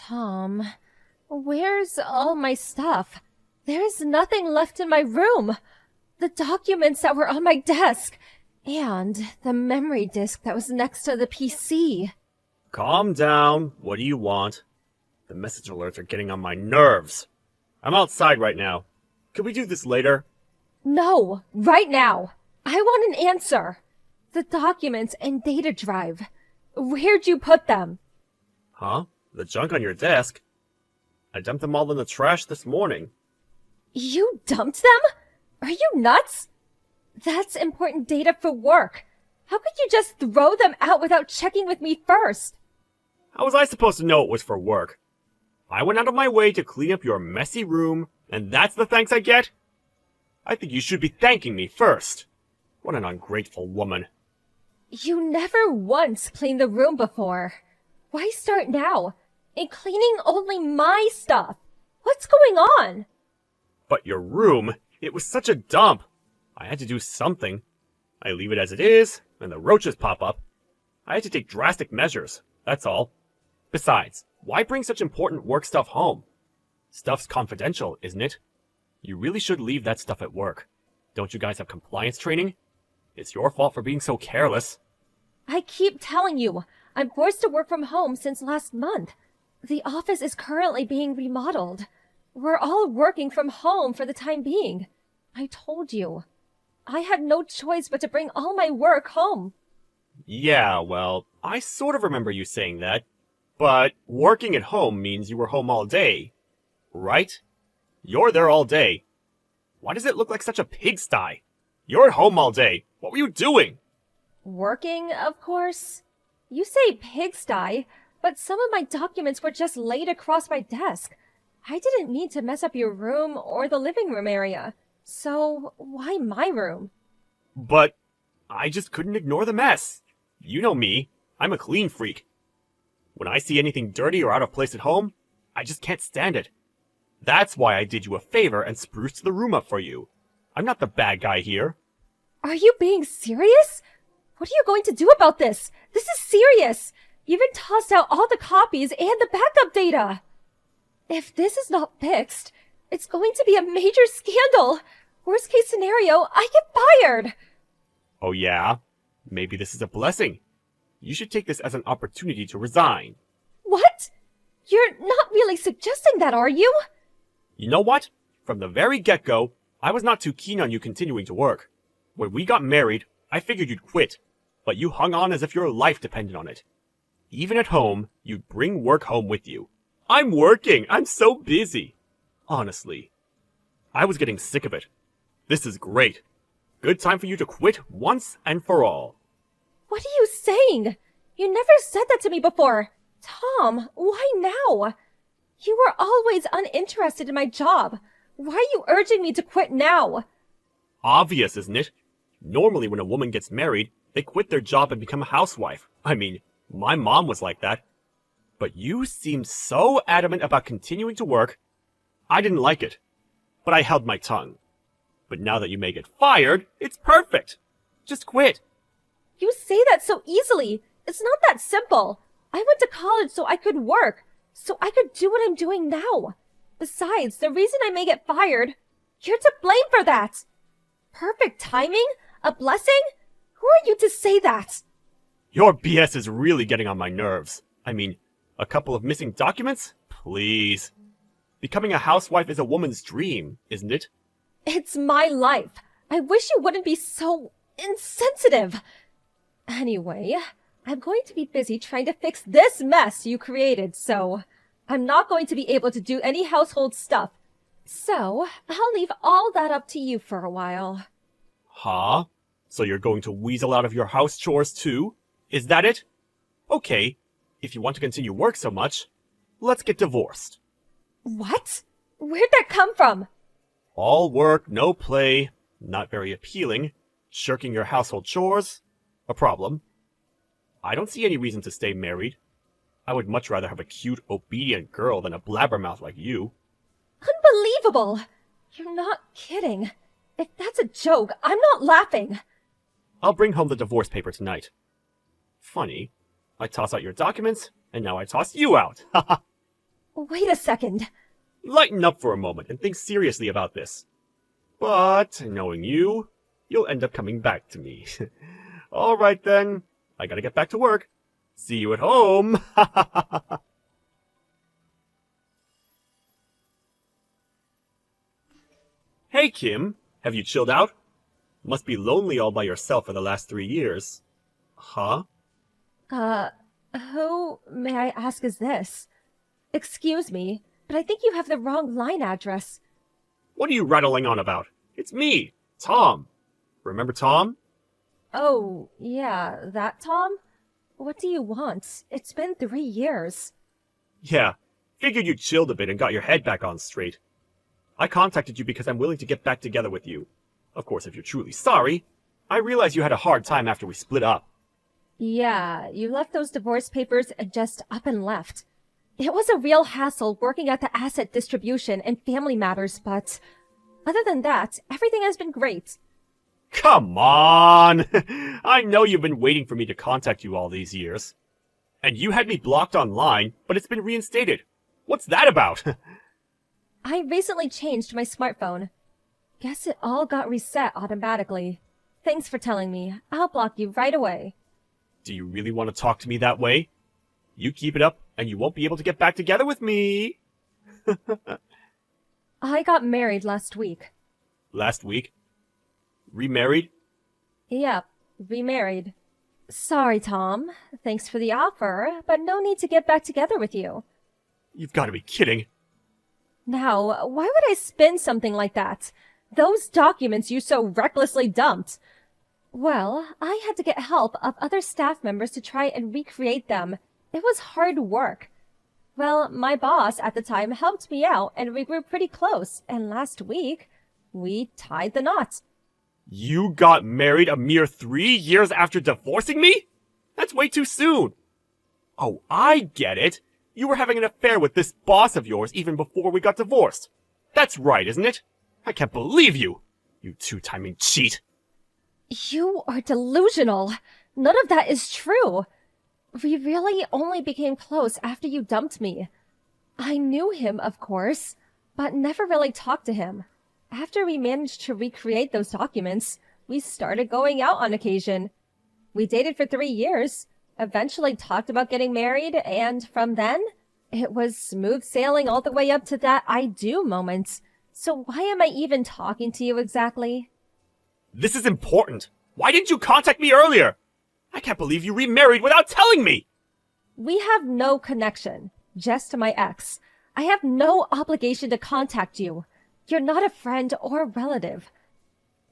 Tom, where's all my stuff? There's nothing left in my room. The documents that were on my desk, and the memory disk that was next to the PC. Calm down. What do you want? The message alerts are getting on my nerves. I'm outside right now. Could we do this later? No, right now. I want an answer. The documents and data drive. Where'd you put them? Huh? The junk on your desk? I dumped them all in the trash this morning. You dumped them? Are you nuts? That's important data for work. How could you just throw them out without checking with me first? How was I supposed to know it was for work? I went out of my way to clean up your messy room, and that's the thanks I get? I think you should be thanking me first. What an ungrateful woman. You never once cleaned the room before. Why start now? And cleaning only my stuff. What's going on? But your room, it was such a dump. I had to do something. I leave it as it is, and the roaches pop up. I had to take drastic measures, that's all. Besides, why bring such important work stuff home? Stuff's confidential, isn't it? You really should leave that stuff at work. Don't you guys have compliance training? It's your fault for being so careless. I keep telling you, I'm forced to work from home since last month. The office is currently being remodeled. We're all working from home for the time being. I told you. I had no choice but to bring all my work home. Yeah, well, I sort of remember you saying that. But working at home means you were home all day, right? You're there all day. Why does it look like such a pigsty? You're at home all day. What were you doing? Working, of course. You say pigsty, but some of my documents were just laid across my desk. I didn't mean to mess up your room or the living room area. So, why my room? But I just couldn't ignore the mess. You know me. I'm a clean freak. When I see anything dirty or out of place at home, I just can't stand it. That's why I did you a favor and spruced the room up for you. I'm not the bad guy here. Are you being serious? What are you going to do about this? This is serious. You even tossed out all the copies and the backup data. If this is not fixed, it's going to be a major scandal. Worst case scenario, I get fired. Oh yeah? Maybe this is a blessing. You should take this as an opportunity to resign. What? You're not really suggesting that, are you? You know what? From the very get-go, I was not too keen on you continuing to work. When we got married, I figured you'd quit, but you hung on as if your life depended on it. Even at home, you'd bring work home with you. I'm working! I'm so busy! Honestly, I was getting sick of it. This is great. Good time for you to quit once and for all. What are you saying? You never said that to me before. Tom, why now? You were always uninterested in my job. Why are you urging me to quit now? Obvious, isn't it? Normally when a woman gets married, they quit their job and become a housewife. I mean, my mom was like that. But you seemed so adamant about continuing to work. I didn't like it, but I held my tongue. But now that you may get fired, it's perfect. Just quit. You say that so easily. It's not that simple. I went to college so I could work, so I could do what I'm doing now. Besides, the reason I may get fired, you're to blame for that. Perfect timing? A blessing? Who are you to say that? Your BS is really getting on my nerves. I mean, a couple of missing documents? Please. Becoming a housewife is a woman's dream, isn't it? It's my life. I wish you wouldn't be so insensitive. Anyway, I'm going to be busy trying to fix this mess you created, so I'm not going to be able to do any household stuff. So, I'll leave all that up to you for a while. Huh? So you're going to weasel out of your house chores too? Is that it? Okay, if you want to continue work so much, let's get divorced. What? Where'd that come from? All work, no play, not very appealing. Shirking your household chores, a problem. I don't see any reason to stay married. I would much rather have a cute, obedient girl than a blabbermouth like you. Unbelievable! You're not kidding. If that's a joke, I'm not laughing. I'll bring home the divorce paper tonight. Funny, I toss out your documents, and now I toss you out. Haha. Wait a second. Lighten up for a moment and think seriously about this. But, knowing you, you'll end up coming back to me. Alright then, I gotta get back to work. See you at home! Hey Kim, have you chilled out? Must be lonely all by yourself for the last 3 years. Huh? Who, may I ask, is this? Excuse me, but I think you have the wrong line address. What are you rattling on about? It's me, Tom. Remember Tom? Oh, yeah, that Tom? What do you want? It's been 3 years. Yeah, figured you chilled a bit and got your head back on straight. I contacted you because I'm willing to get back together with you. Of course, if you're truly sorry. I realize you had a hard time after we split up. Yeah, you left those divorce papers and just up and left. It was a real hassle working at the asset distribution and family matters, but other than that, everything has been great. Come on! I know you've been waiting for me to contact you all these years. And you had me blocked online, but it's been reinstated. What's that about? I recently changed my smartphone. Guess it all got reset automatically. Thanks for telling me. I'll block you right away. Do you really want to talk to me that way? You keep it up, and you won't be able to get back together with me. I got married last week. Last week? Remarried? Yep, remarried. Sorry, Tom. Thanks for the offer, but no need to get back together with you. You've got to be kidding. Now, why would I spin something like that? Those documents you so recklessly dumped. Well, I had to get help of other staff members to try and recreate them. It was hard work. Well, my boss at the time helped me out and we grew pretty close, and last week, we tied the knot. You got married a mere 3 years after divorcing me? That's way too soon. Oh, I get it. You were having an affair with this boss of yours even before we got divorced. That's right, isn't it? I can't believe you. You two-timing cheat. You are delusional. None of that is true. We really only became close after you dumped me. I knew him, of course, but never really talked to him. After we managed to recreate those documents, we started going out on occasion. We dated for 3 years, eventually talked about getting married, and from then, it was smooth sailing all the way up to that I do moment. So why am I even talking to you exactly? This is important. Why didn't you contact me earlier? I can't believe you remarried without telling me. We have no connection, just my ex. I have no obligation to contact you. You're not a friend or relative.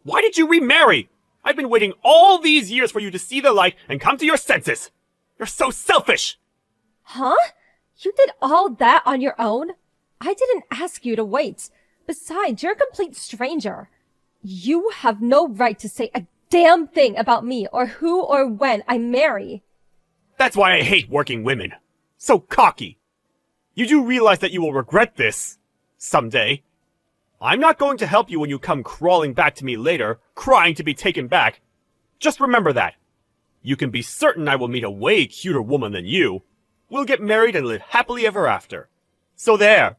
Why did you remarry? I've been waiting all these years for you to see the light and come to your senses. You're so selfish. Huh? You did all that on your own? I didn't ask you to wait. Besides, you're a complete stranger. You have no right to say a damn thing about me or who or when I marry. That's why I hate working women. So cocky. You do realize that you will regret this someday. I'm not going to help you when you come crawling back to me later, crying to be taken back. Just remember that. You can be certain I will meet a way cuter woman than you. We'll get married and live happily ever after. So there.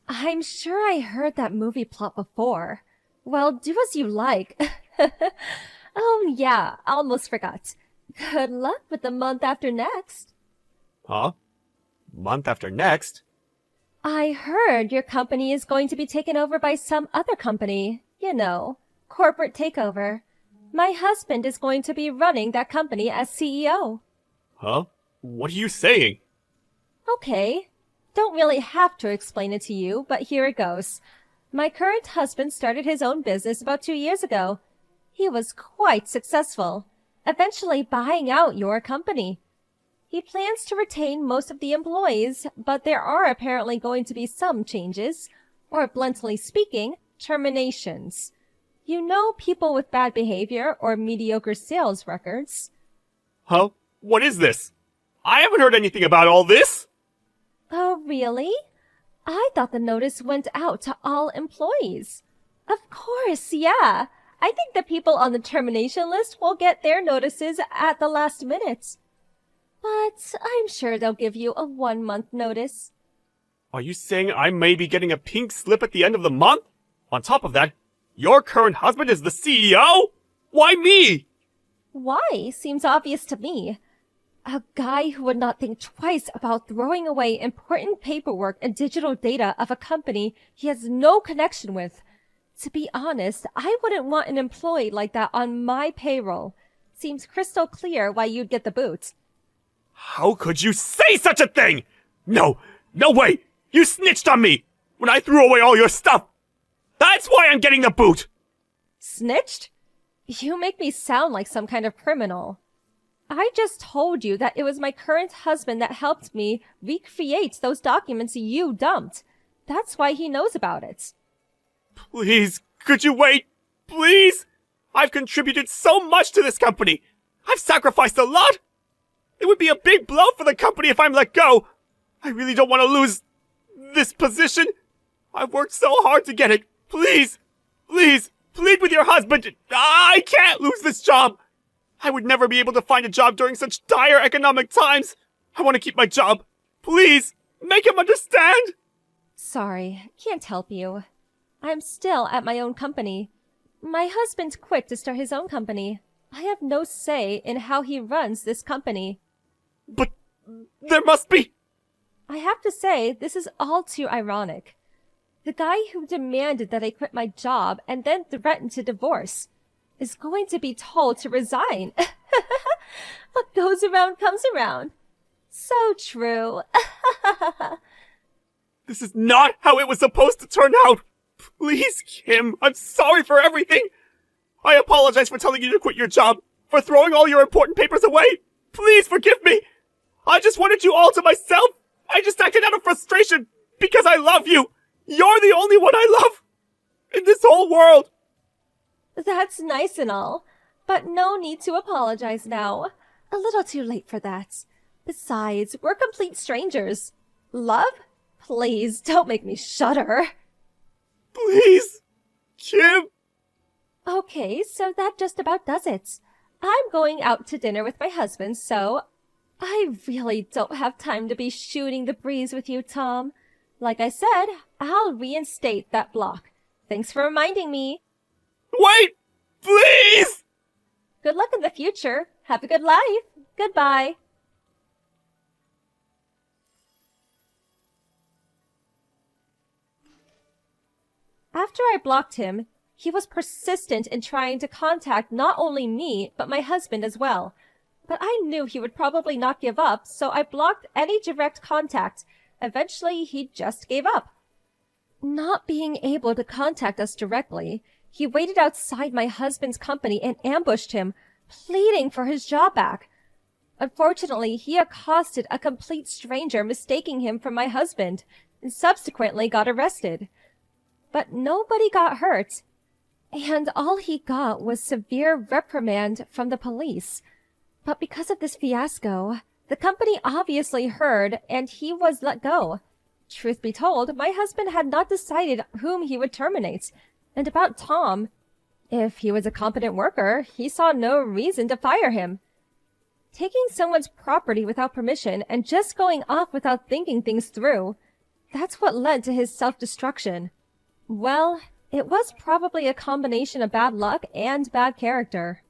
I'm sure I heard that movie plot before. Well, do as you like. Oh yeah, almost forgot. Good luck with the month after next. Huh? Month after next? I heard your company is going to be taken over by some other company. You know, corporate takeover. My husband is going to be running that company as CEO. Huh? What are you saying? Okay. Don't really have to explain it to you, but here it goes. My current husband started his own business about 2 years ago. He was quite successful, eventually buying out your company. He plans to retain most of the employees, but there are apparently going to be some changes, or bluntly speaking, terminations. You know, people with bad behavior or mediocre sales records. Huh? What is this? I haven't heard anything about all this! Oh, really? I thought the notice went out to all employees. Of course, yeah. I think the people on the termination list will get their notices at the last minute. But I'm sure they'll give you a 1-month notice. Are you saying I may be getting a pink slip at the end of the month? On top of that, your current husband is the CEO? Why me? Why seems obvious to me. A guy who would not think twice about throwing away important paperwork and digital data of a company he has no connection with. To be honest, I wouldn't want an employee like that on my payroll. Seems crystal clear why you'd get the boot. How could you say such a thing? No way! You snitched on me when I threw away all your stuff! That's why I'm getting the boot! Snitched? You make me sound like some kind of criminal. I just told you that it was my current husband that helped me recreate those documents you dumped. That's why he knows about it. Please, could you wait? Please? I've contributed so much to this company. I've sacrificed a lot. It would be a big blow for the company if I'm let go. I really don't want to lose this position. I've worked so hard to get it. Please, plead with your husband. I can't lose this job. I would never be able to find a job during such dire economic times. I want to keep my job. Please, make him understand. Sorry, can't help you. I'm still at my own company. My husband quit to start his own company. I have no say in how he runs this company. But there must be... I have to say, this is all too ironic. The guy who demanded that I quit my job and then threatened to divorce is going to be told to resign. What goes around comes around. So true. This is not how it was supposed to turn out. Please, Kim, I'm sorry for everything. I apologize for telling you to quit your job, for throwing all your important papers away. Please forgive me. I just wanted you all to myself. I just acted out of frustration because I love you. You're the only one I love in this whole world. That's nice and all, but no need to apologize now. A little too late for that. Besides, we're complete strangers. Love? Please, don't make me shudder. Please, Kim. Okay, so that just about does it. I'm going out to dinner with my husband, so I really don't have time to be shooting the breeze with you, Tom. Like I said, I'll reinstate that block. Thanks for reminding me. Wait! Please! Good luck in the future. Have a good life. Goodbye. After I blocked him, he was persistent in trying to contact not only me, but my husband as well. But I knew he would probably not give up, so I blocked any direct contact. Eventually, he just gave up. Not being able to contact us directly, he waited outside my husband's company and ambushed him, pleading for his job back. Unfortunately, he accosted a complete stranger, mistaking him for my husband, and subsequently got arrested. But nobody got hurt, and all he got was severe reprimand from the police. But because of this fiasco, the company obviously heard, and he was let go. Truth be told, my husband had not decided whom he would terminate. And about Tom, if he was a competent worker, he saw no reason to fire him. Taking someone's property without permission and just going off without thinking things through, that's what led to his self-destruction. Well, it was probably a combination of bad luck and bad character.